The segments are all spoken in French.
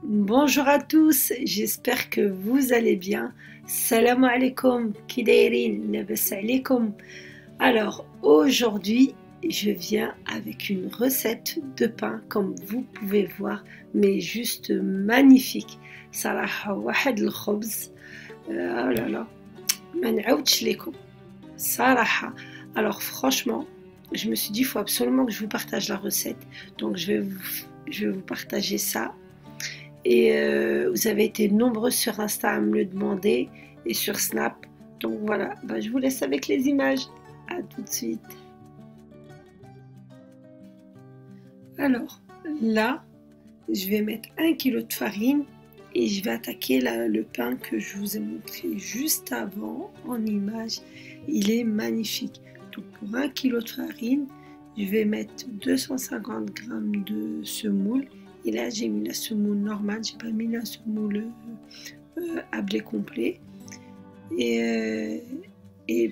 Bonjour à tous, j'espère que vous allez bien. Salam alaikum, kidairin, labas alaikum. Alors aujourd'hui, je viens avec une recette de pain, comme vous pouvez voir, mais juste magnifique. صراحة واحد الخبز oh là là ما نعاودش لكم صراحة. Alors franchement, je me suis dit il faut absolument que je vous partage la recette. Donc je vais vous partager ça. Et vous avez été nombreux sur Insta à me le demander et sur Snap. Donc voilà, je vous laisse avec les images. À tout de suite. Alors là, je vais mettre 1 kg de farine et je vais attaquer le pain que je vous ai montré juste avant en image. Il est magnifique. Donc pour 1 kg de farine, je vais mettre 250 g de semoule. Et là, j'ai mis la semoule normale, j'ai pas mis la semoule à blé complet. Et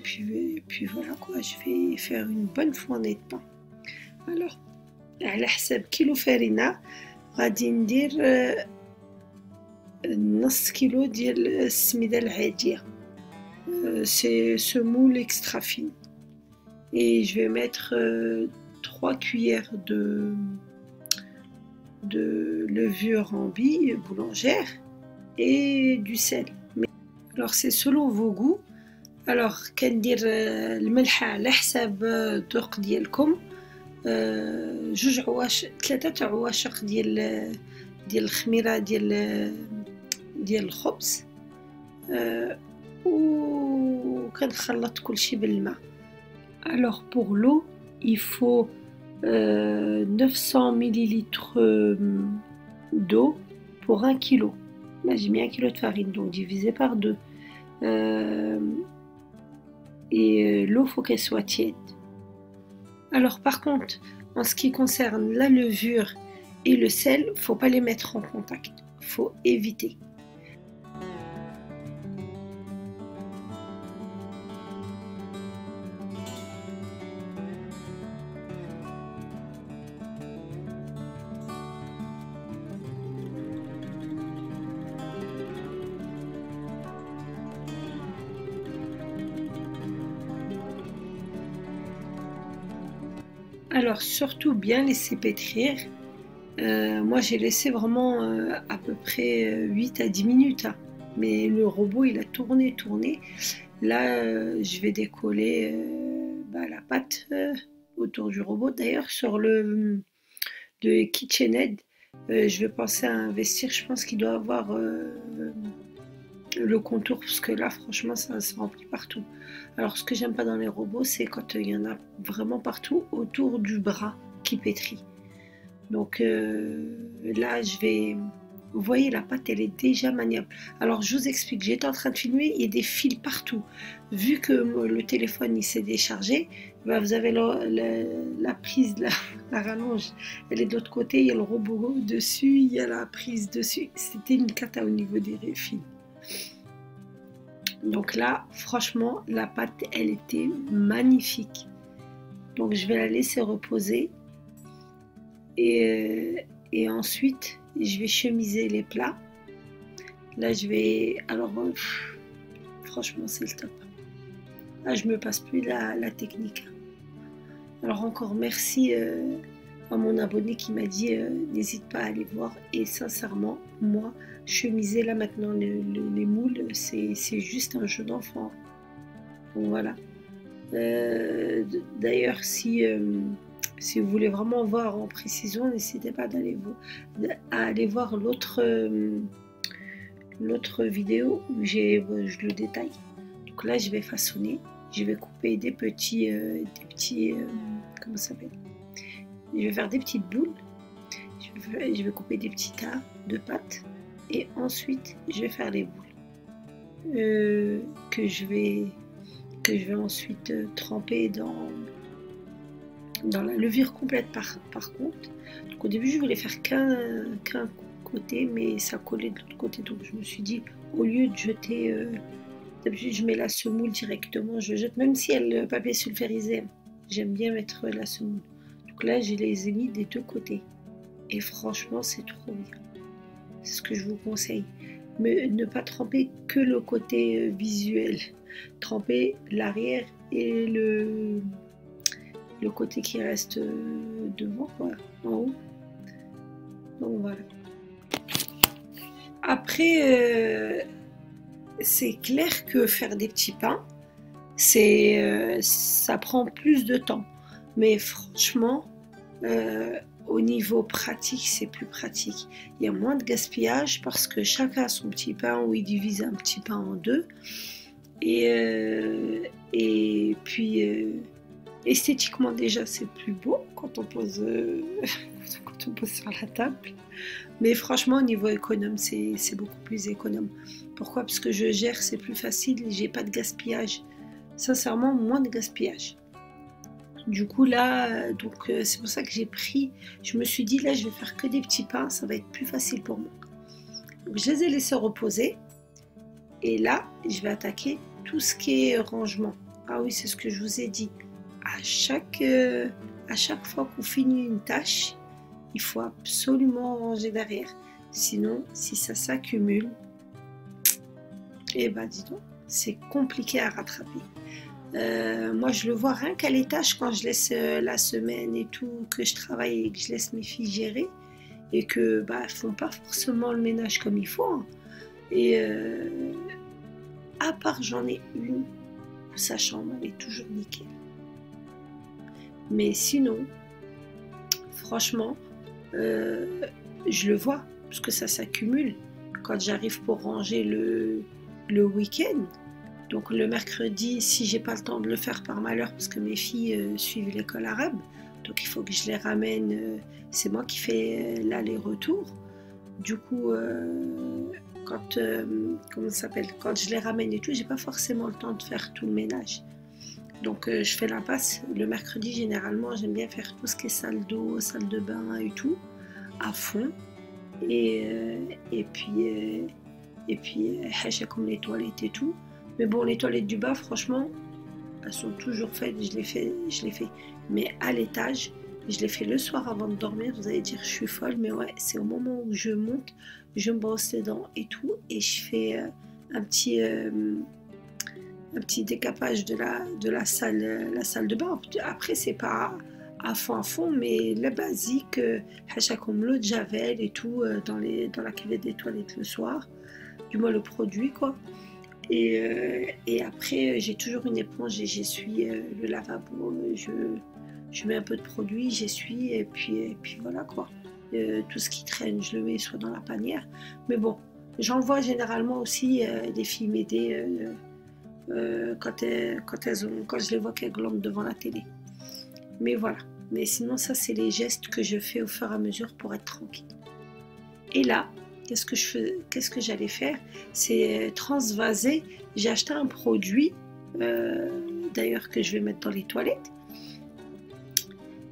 puis voilà quoi, je vais faire une bonne fournée de pain. Alors, على حساب كيلو فرينة غادي ندير نص كيلو ديال السميدة العادية. C'est semoule extra fine. Et je vais mettre 3 cuillères de levure en bille boulangère et du sel. Alors c'est selon vos goûts. Alors كندير الملح على حساب الذوق ديالكم. 3 عواشق ديال الخميره ديال الخبز. وكنخلط كلشي بالماء. Alors pour l'eau, il faut 900 ml d'eau pour 1 kg. Là j'ai mis 1 kg de farine, donc divisé par 2. Et l'eau, faut qu'elle soit tiède. Alors par contre, en ce qui concerne la levure et le sel, faut pas les mettre en contact, faut éviter. Alors surtout bien laisser pétrir. Moi j'ai laissé vraiment à peu près 8 à 10 minutes. Hein. Mais le robot il a tourné. Là je vais décoller la pâte autour du robot. D'ailleurs sur le KitchenAid, je vais penser à investir. Je pense qu'il doit avoir le contour, parce que là franchement ça se remplit partout. Alors ce que j'aime pas dans les robots, c'est quand il y en a vraiment partout autour du bras qui pétrit. Donc là je vais, vous voyez la pâte elle est déjà maniable. Alors je vous explique, j'étais en train de filmer, il y a des fils partout. Vu que le téléphone il s'est déchargé, vous avez la prise, la rallonge, elle est de l'autre côté, il y a le robot dessus, il y a la prise dessus. C'était une cata au niveau des fils. Donc là, franchement, la pâte, elle était magnifique. Donc je vais la laisser reposer. Et ensuite, je vais chemiser les plats. Là, je vais... Alors, franchement, c'est le top. Là, je me passe plus la technique. Alors encore merci à mon abonné qui m'a dit n'hésite pas à aller voir. Et sincèrement, moi, chemiser là maintenant les moules, c'est juste un jeu d'enfant. Donc voilà. D'ailleurs, si vous voulez vraiment voir en précision, n'hésitez pas à aller voir l'autre vidéo où je le détaille. Donc là, je vais façonner. Je vais couper des petits comment ça s'appelle? Je vais faire des petites boules. Je vais couper des petits tas de pâte. Et ensuite, je vais faire les boules que je vais ensuite tremper dans la levure complète par contre. Donc au début, je voulais faire qu'un côté, mais ça collait de l'autre côté. Donc je me suis dit, au lieu de jeter... D'habitude, je mets la semoule directement, je jette, même si elle est papier sulfurisé. J'aime bien mettre la semoule. Donc là, je les ai mis des deux côtés. Et franchement, c'est trop bien. c'est ce que je vous conseille. Mais ne pas tremper que le côté visuel. Tremper l'arrière et le côté qui reste devant, quoi, en haut. Donc voilà. Après, c'est clair que faire des petits pains, ça prend plus de temps. Mais franchement, au niveau pratique, c'est plus pratique. Il y a moins de gaspillage parce que chacun a son petit pain où il divise un petit pain en deux. Et puis, esthétiquement déjà, c'est plus beau quand on pose sur la table. Mais franchement, au niveau économe, c'est beaucoup plus économe. Pourquoi? Parce que je gère, c'est plus facile, j'ai pas de gaspillage. Sincèrement, moins de gaspillage. Du coup, là, c'est pour ça que je me suis dit, là, je vais faire que des petits pains, ça va être plus facile pour moi. Donc, je les ai laissés reposer. Et là, je vais attaquer tout ce qui est rangement. Ah oui, c'est ce que je vous ai dit. À chaque fois qu'on finit une tâche, il faut absolument ranger derrière. Sinon, si ça s'accumule, eh ben dis donc, c'est compliqué à rattraper. Moi, je le vois rien qu'à les tâches quand je laisse la semaine et tout, que je travaille et que je laisse mes filles gérer et que elles font pas forcément le ménage comme il faut. Hein. Et à part j'en ai une où sa chambre elle est toujours nickel. Mais sinon, franchement, je le vois parce que ça s'accumule quand j'arrive pour ranger le week-end. Donc le mercredi, si j'ai pas le temps de le faire par malheur parce que mes filles suivent l'école arabe, donc il faut que je les ramène, c'est moi qui fais l'aller-retour. Du coup, quand je les ramène et tout, j'ai pas forcément le temps de faire tout le ménage. Donc je fais l'impasse. Le mercredi, généralement, j'aime bien faire tout ce qui est salle d'eau, salle de bain et tout, à fond. Et puis, comme les toilettes et tout. Mais bon, les toilettes du bas, franchement, elles sont toujours faites, je les fais. Mais à l'étage, je les fais le soir avant de dormir. Vous allez dire, je suis folle, mais ouais, c'est au moment où je monte, je me brosse les dents et tout, et je fais un petit décapage de la salle de bain. Après, c'est pas à fond, mais le basique, comme l'eau de javel et tout, dans la cuvette des toilettes le soir, du moins le produit, quoi. Et après, j'ai toujours une éponge et j'essuie le lavabo. Je mets un peu de produit, j'essuie et puis voilà quoi. Tout ce qui traîne, je le mets soit dans la panière. Mais bon, j'envoie généralement aussi des filles m'aider quand je les vois qu'elles glandent devant la télé. Mais voilà. Mais sinon, ça, c'est les gestes que je fais au fur et à mesure pour être tranquille. Et là, qu'est-ce que j'allais faire? C'est transvaser. J'ai acheté un produit, d'ailleurs, que je vais mettre dans les toilettes.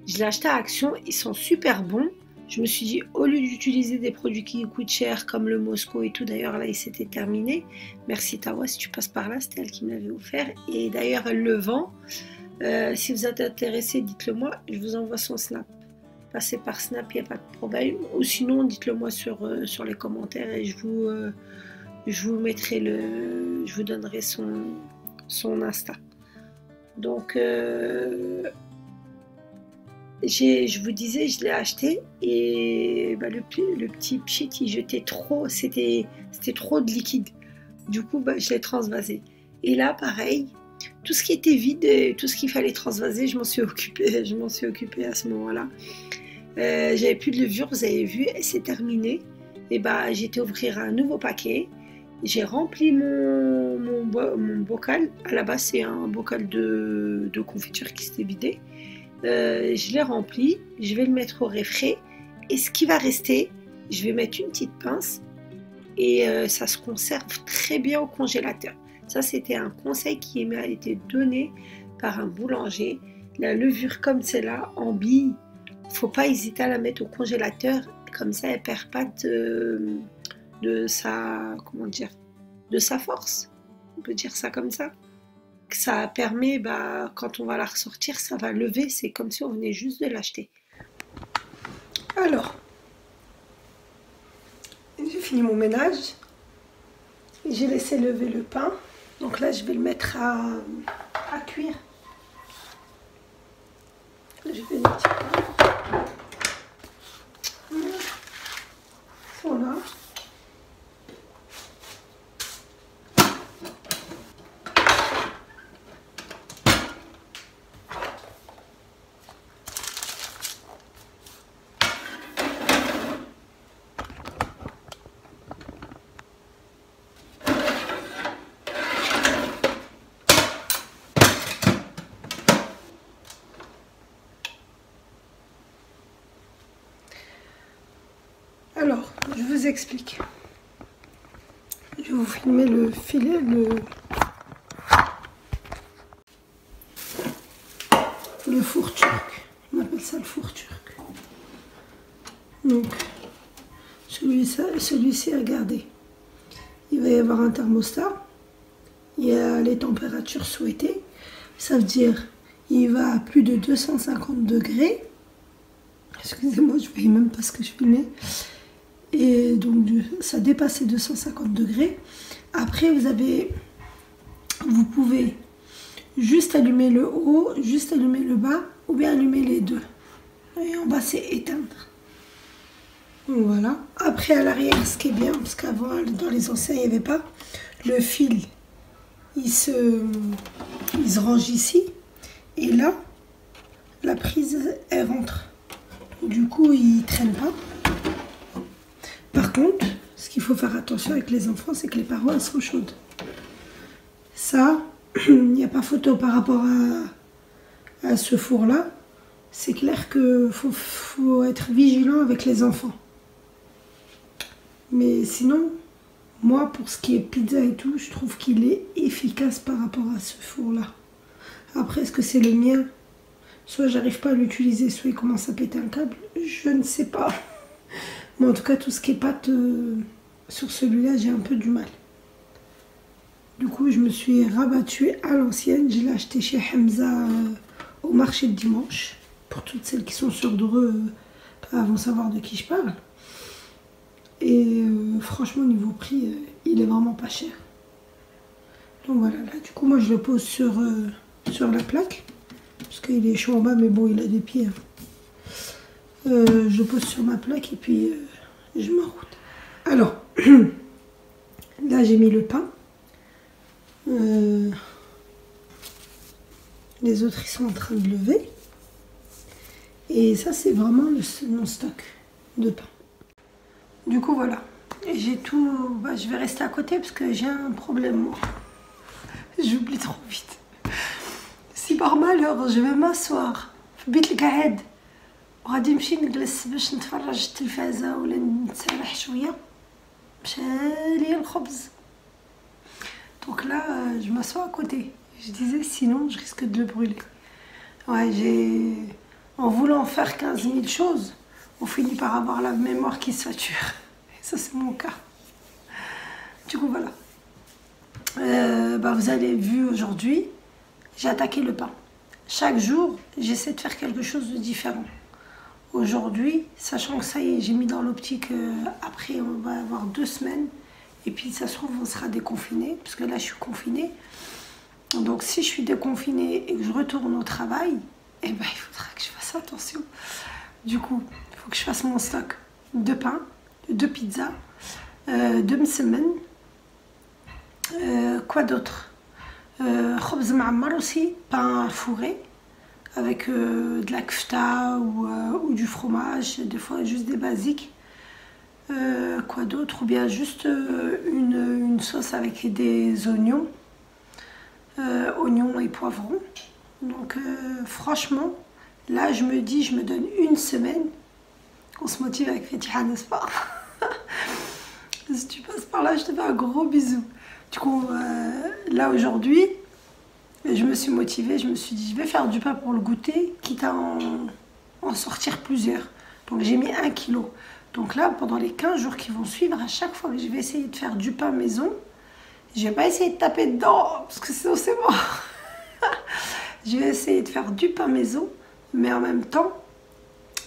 Je l'ai acheté à Action, ils sont super bons. Je me suis dit, au lieu d'utiliser des produits qui coûtent cher, comme le Mosco et tout, d'ailleurs là, il s'était terminé. Merci Tawa, si tu passes par là, c'était elle qui me l'avait offert. Et d'ailleurs, elle le vend. Si vous êtes intéressé, dites-le moi, je vous envoie son Snap. Passez par Snap, il n'y a pas de problème. Ou sinon, dites-le moi sur les commentaires et je vous mettrai je vous donnerai son Insta. Donc, je vous disais, je l'ai acheté et le petit pchit, il jetait trop, c'était trop de liquide. Du coup, je l'ai transvasé. Et là, pareil, tout ce qui était vide, tout ce qu'il fallait transvaser, je m'en suis occupée à ce moment-là. J'avais plus de levure, vous avez vu, et c'est terminé. Et j'ai été ouvrir un nouveau paquet. J'ai rempli mon bocal. À la base, c'est un bocal de confiture qui s'était vidé. Je l'ai rempli, je vais le mettre au réfrigérateur. Et ce qui va rester, je vais mettre une petite pince et ça se conserve très bien au congélateur. Ça, c'était un conseil qui m'a été donné par un boulanger. La levure comme celle-là, en billes, faut pas hésiter à la mettre au congélateur. Comme ça, elle perd pas de sa force. On peut dire ça comme ça. Ça permet, quand on va la ressortir, ça va lever. C'est comme si on venait juste de l'acheter. Alors, une J'ai fini mon ménage. J'ai laissé lever le pain. Donc là, je vais le mettre à cuire. Je vais le mettre. Voilà. Alors, je vous explique. Je vais vous filmer le filet, le four turc. On appelle ça le four turc. Donc, celui-ci, regardez. Il va y avoir un thermostat. Il y a les températures souhaitées. Ça veut dire, il va à plus de 250 degrés. Excusez-moi, je ne voyais même pas ce que je filmais. Et donc ça dépasse les 250 degrés. Après vous pouvez juste allumer le haut, juste allumer le bas, ou bien allumer les deux. Et en bas c'est éteindre. Donc voilà. Après à l'arrière, ce qui est bien, parce qu'avant dans les anciens il n'y avait pas, le fil il se range ici, et là la prise elle rentre. Du coup il traîne pas. Par contre, ce qu'il faut faire attention avec les enfants, c'est que les parois elles sont chaudes. Ça, il n'y a pas photo par rapport à ce four-là. C'est clair qu'il faut être vigilant avec les enfants. Mais sinon, moi, pour ce qui est pizza et tout, je trouve qu'il est efficace par rapport à ce four-là. Après, est-ce que c'est le mien? Soit j'arrive pas à l'utiliser, soit il commence à péter un câble. Je ne sais pas. Mais en tout cas, tout ce qui est pâte sur celui-là, j'ai un peu du mal. Du coup, je me suis rabattue à l'ancienne. Je l'ai acheté chez Hamza au marché de dimanche. Pour toutes celles qui sont sûres d'eux, vont savoir de qui je parle. Et franchement, niveau prix, il est vraiment pas cher. Donc voilà, là, du coup, moi, je le pose sur la plaque. Parce qu'il est chaud en bas, mais bon, il a des pieds. Hein. Je le pose sur ma plaque et puis je m'enroute. Alors, là j'ai mis le pain. Les autres ils sont en train de lever. Et ça c'est vraiment mon stock de pain. Du coup voilà. J'ai tout. Je vais rester à côté parce que j'ai un problème moi. J'oublie trop vite. Si par malheur je vais m'asseoir. بيت القعاد وغادي نمشي نجلس باش نتفرج التلفازه ولا نتسرح شويه مشالي الخبز. Donc là je m'assois à côté. Je disais sinon je risque de le brûler. Ouais, en voulant faire 15 000 choses, on finit par avoir la mémoire qui sature. Et ça c'est mon cas. Du coup voilà. Vous avez vu aujourd'hui, j'ai attaqué le pain. Chaque jour, j'essaie de faire quelque chose de différent. Aujourd'hui, sachant que ça y est, j'ai mis dans l'optique, après on va avoir 2 semaines, et puis ça se trouve on sera déconfiné, parce que là je suis confinée. Donc si je suis déconfinée et que je retourne au travail, eh ben, il faudra que je fasse attention. Du coup, il faut que je fasse mon stock de pain, de pizza, de msemen, quoi d'autre, khobz ma'ammar aussi, pain fourré, avec de la kfta ou du fromage, des fois juste des basiques. Quoi d'autre, ou bien juste une sauce avec des oignons, oignons et poivrons. Donc franchement, là je me dis, je me donne 1 semaine. On se motive avec Fetiha, n'est-ce pas? Si tu passes par là, je te fais un gros bisou. Du coup, là aujourd'hui, je me suis motivée, je me suis dit, je vais faire du pain pour le goûter, quitte à en sortir plusieurs. Donc j'ai mis 1 kilo. Donc là, pendant les 15 jours qui vont suivre, à chaque fois que je vais essayer de faire du pain maison, je vais pas essayer de taper dedans, parce que sinon c'est mort. Je vais essayer de faire du pain maison, mais en même temps,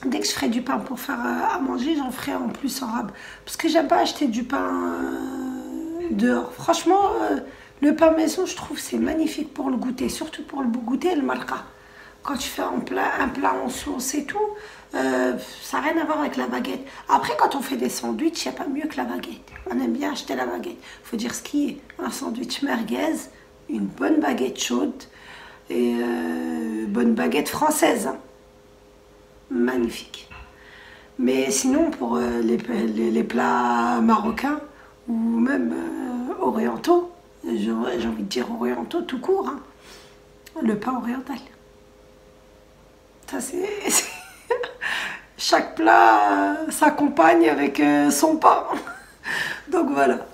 Dès que je ferai du pain pour faire à manger, j'en ferai en plus en rab. Parce que j'aime pas acheter du pain dehors. Franchement, le pain maison, je trouve c'est magnifique pour le goûter. Surtout pour le goûter, le marqa. Quand tu fais un plat en sauce et tout, ça n'a rien à voir avec la baguette. Après, quand on fait des sandwichs, il n'y a pas mieux que la baguette. On aime bien acheter la baguette. Il faut dire ce qui est. Un sandwich merguez, une bonne baguette chaude et bonne baguette française. Hein. Magnifique. Mais sinon, pour les plats marocains ou même orientaux, j'ai envie de dire orientaux tout court, hein, le pain oriental. Ça, c'est... Chaque plat s'accompagne avec son pain. Donc voilà.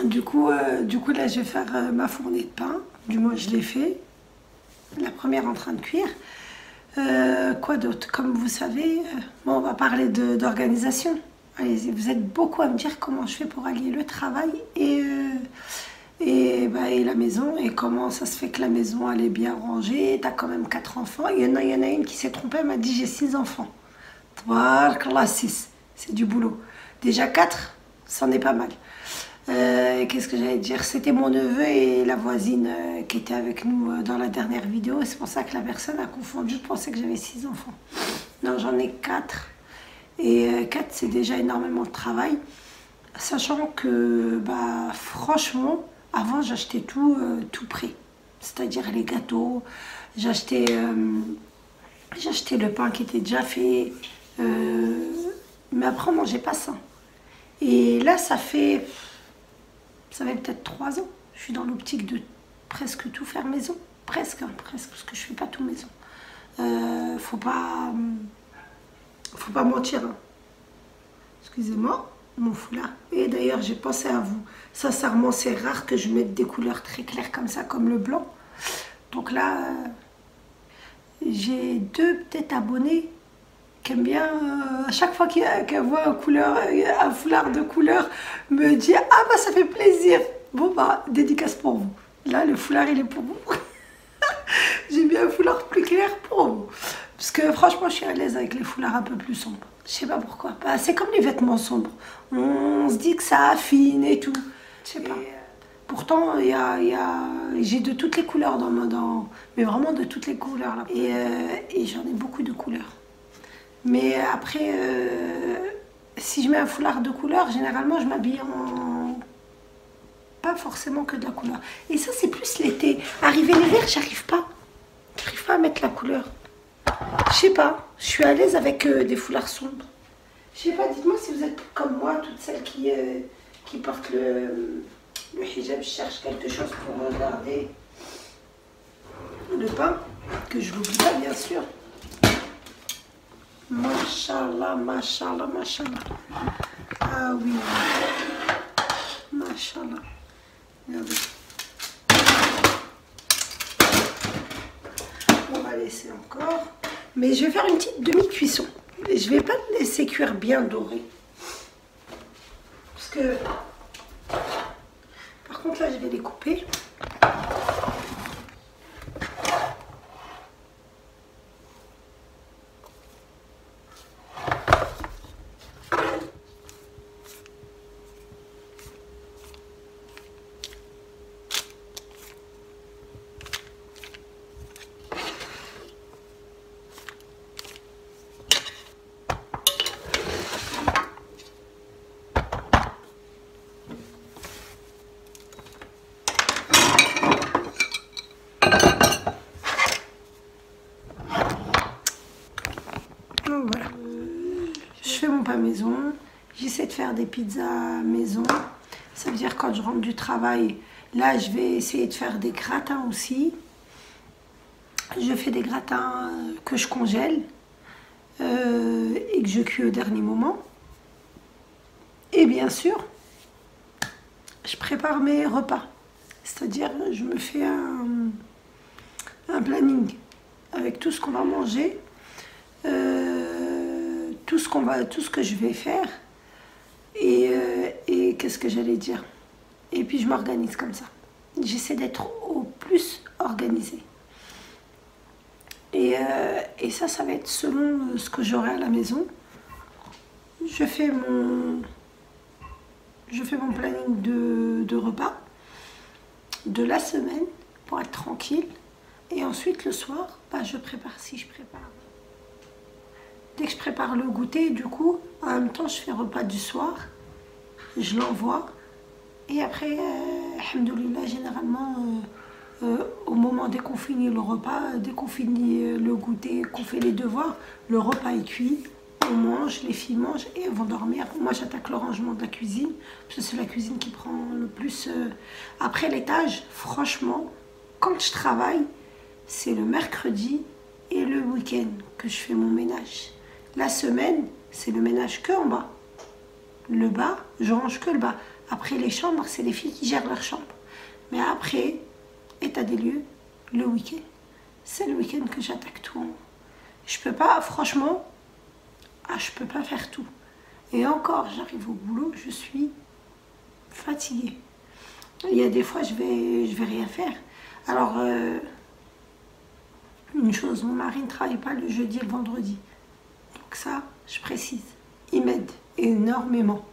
Du coup, là, je vais faire ma fournée de pain. Du moins, je l'ai fait. La première en train de cuire. Quoi d'autre? Comme vous savez, bon, on va parler d'organisation. Allez, vous êtes beaucoup à me dire comment je fais pour allier le travail et la maison, et comment ça se fait que la maison elle est bien rangée. T'as quand même 4 enfants. Il y en a une qui s'est trompée, elle m'a dit j'ai 6 enfants. Tabarkallah, 6, c'est du boulot. Déjà 4, c'en est pas mal. Qu'est-ce que j'allais dire? C'était mon neveu et la voisine qui était avec nous dans la dernière vidéo. C'est pour ça que la personne a confondu. Je pensais que j'avais 6 enfants. Non, j'en ai 4. Et 4, c'est déjà énormément de travail. Sachant que, franchement, avant, j'achetais tout prêt. C'est-à-dire les gâteaux. J'achetais le pain qui était déjà fait. Mais après, on ne mangeait pas ça. Et là, ça fait peut-être 3 ans. Je suis dans l'optique de presque tout faire maison. Presque, parce que je ne fais pas tout maison. Faut pas mentir. Hein. Excusez-moi, mon foulard. Et d'ailleurs, j'ai pensé à vous. Sincèrement, c'est rare que je mette des couleurs très claires comme ça, comme le blanc. Donc là, j'ai 2 peut-être abonnés qui aiment bien, à chaque fois qu'elle voit un foulard de couleur, me dit « Ah bah ça fait plaisir !» Bon bah, dédicace pour vous. Là, le foulard, il est pour vous. J'ai mis un foulard plus clair pour vous. Parce que franchement, je suis à l'aise avec les foulards un peu plus sombres. Je sais pas pourquoi. Bah, c'est comme les vêtements sombres. On se dit que ça affine et tout. Je sais pas. Pourtant, j'ai de toutes les couleurs mais vraiment de toutes les couleurs là. Et j'en ai beaucoup de couleurs. Mais après, si je mets un foulard de couleur, généralement je m'habille en... Pas forcément que de la couleur. Et ça, c'est plus l'été. Arrivé l'hiver, j'arrive pas. J'arrive pas à mettre la couleur. Je sais pas. Je suis à l'aise avec des foulards sombres. Je sais pas, dites-moi si vous êtes comme moi, toutes celles qui portent le hijab. Je cherche quelque chose pour regarder le pain. Que je l'oublie pas, bien sûr. Mashallah, mashallah, mashallah. Ah oui. Mashallah. Regardez. On va laisser encore. Mais je vais faire une petite demi-cuisson. Je vais pas le laisser cuire bien doré. Parce que... Par contre, là, je vais les couper. Voilà. Je fais mon pain maison. J'essaie de faire des pizzas maison. Ça veut dire quand je rentre du travail, là je vais essayer de faire des gratins aussi. Je fais des gratins que je congèle et que je cuis au dernier moment. Et bien sûr, je prépare mes repas. C'est-à-dire, je me fais un planning avec tout ce qu'on va manger. Tout ce que je vais faire et qu'est-ce que j'allais dire, et puis je m'organise comme ça. J'essaie d'être au plus organisée et Et ça va être selon ce que j'aurai à la maison. Je fais mon planning de repas de la semaine pour être tranquille. Et ensuite, le soir, bah, je prépare si je prépare. Dès que je prépare le goûter, du coup, en même temps, je fais repas du soir. Je l'envoie. Et après, alhamdoulilah, généralement, au moment dès qu'on finit le repas, dès qu'on finit le goûter, qu'on fait les devoirs, le repas est cuit. On mange, les filles mangent et elles vont dormir. Moi, j'attaque le rangement de la cuisine, parce que c'est la cuisine qui prend le plus. Après l'étage, franchement, quand je travaille, c'est le mercredi et le week-end que je fais mon ménage. La semaine, c'est le ménage que en bas. Le bas, je range que le bas. Après les chambres, c'est les filles qui gèrent leur chambre. Mais après, état des lieux, le week-end. C'est le week-end que j'attaque tout. Je peux pas, franchement, je peux pas faire tout. Et encore, j'arrive au boulot, je suis fatiguée. Il y a des fois, je vais rien faire. Alors, une chose, mon mari ne travaille pas le jeudi et le vendredi. Donc ça, je précise, il m'aide énormément.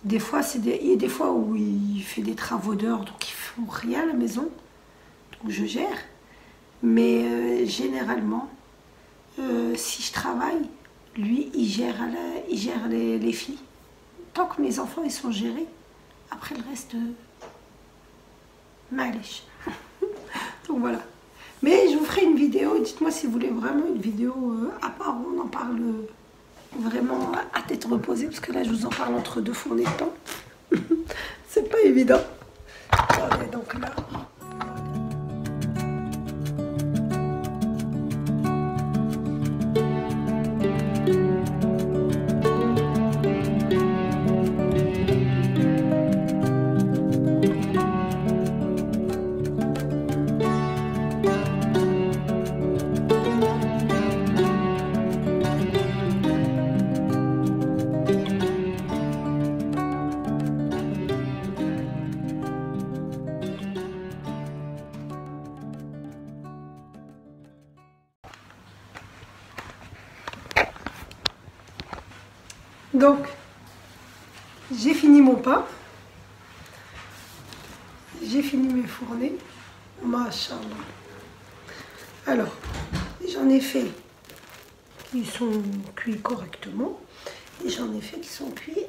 Des fois, il y a des fois où il fait des travaux dehors, donc ils font rien à la maison. Donc je gère. Mais généralement, si je travaille, lui, il gère les filles. Tant que mes enfants, ils sont gérés, après le reste, malish. Donc voilà. Mais je vous ferai une vidéo. Dites-moi si vous voulez vraiment une vidéo à part où on en parle vraiment à tête reposée. Parce que là, je vous en parle entre deux fournées de temps. C'est pas évident. Attendez, donc là... Donc, j'ai fini mon pain. J'ai fini mes fournées. Machallah. Alors, j'en ai fait qui sont cuits correctement. Et j'en ai fait qui sont cuits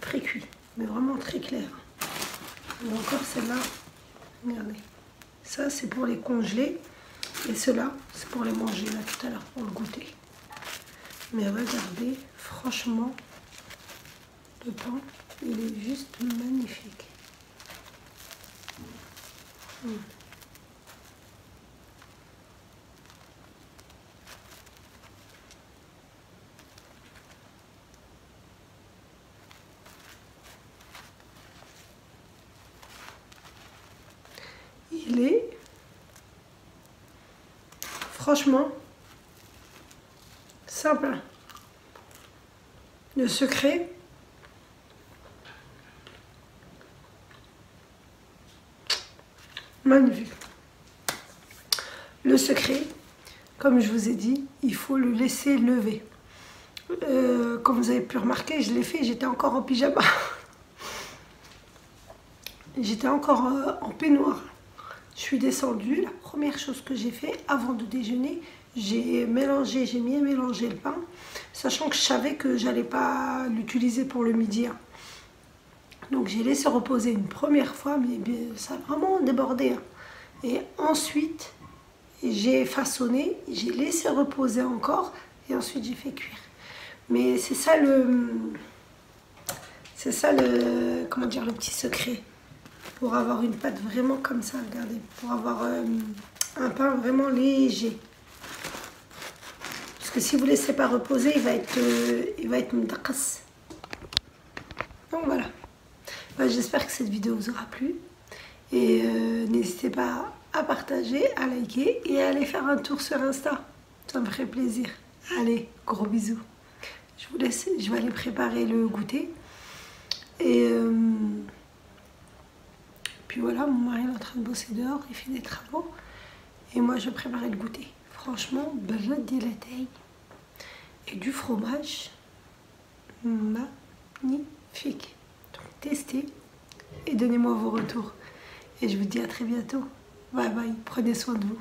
pré-cuits. Mais vraiment très clairs. Et encore celle-là, regardez. Ça, c'est pour les congeler. Et ceux-là, c'est pour les manger là tout à l'heure, pour le goûter. Mais regardez, franchement, le pain, il est juste magnifique. Il est, franchement, simple. Le secret, magnifique. Le secret, comme je vous ai dit, il faut le laisser lever. Comme vous avez pu remarquer, je l'ai fait, j'étais encore en pyjama. J'étais encore en peignoir. Je suis descendue, la première chose que j'ai fait avant de déjeuner, j'ai bien mélangé le pain, sachant que je savais que j'allais pas l'utiliser pour le midi. Donc j'ai laissé reposer une première fois, mais bien, ça a vraiment débordé. Et ensuite, j'ai façonné, j'ai laissé reposer encore, et ensuite j'ai fait cuire. Mais c'est ça le, comment dire, le petit secret. Pour avoir une pâte vraiment comme ça, regardez, pour avoir un pain vraiment léger. Parce que si vous ne laissez pas reposer, il va être mdakas. Donc voilà. Ben, j'espère que cette vidéo vous aura plu. Et n'hésitez pas à partager, à liker et à aller faire un tour sur Insta. Ça me ferait plaisir. Allez, gros bisous. Je vous laisse, je vais aller préparer le goûter. Et... puis voilà, mon mari est en train de bosser dehors, il fait des travaux. Et moi, je préparais le goûter. Franchement, برد ديال l'ataï et du fromage magnifique. Donc testez et donnez-moi vos retours. Et je vous dis à très bientôt. Bye bye, prenez soin de vous.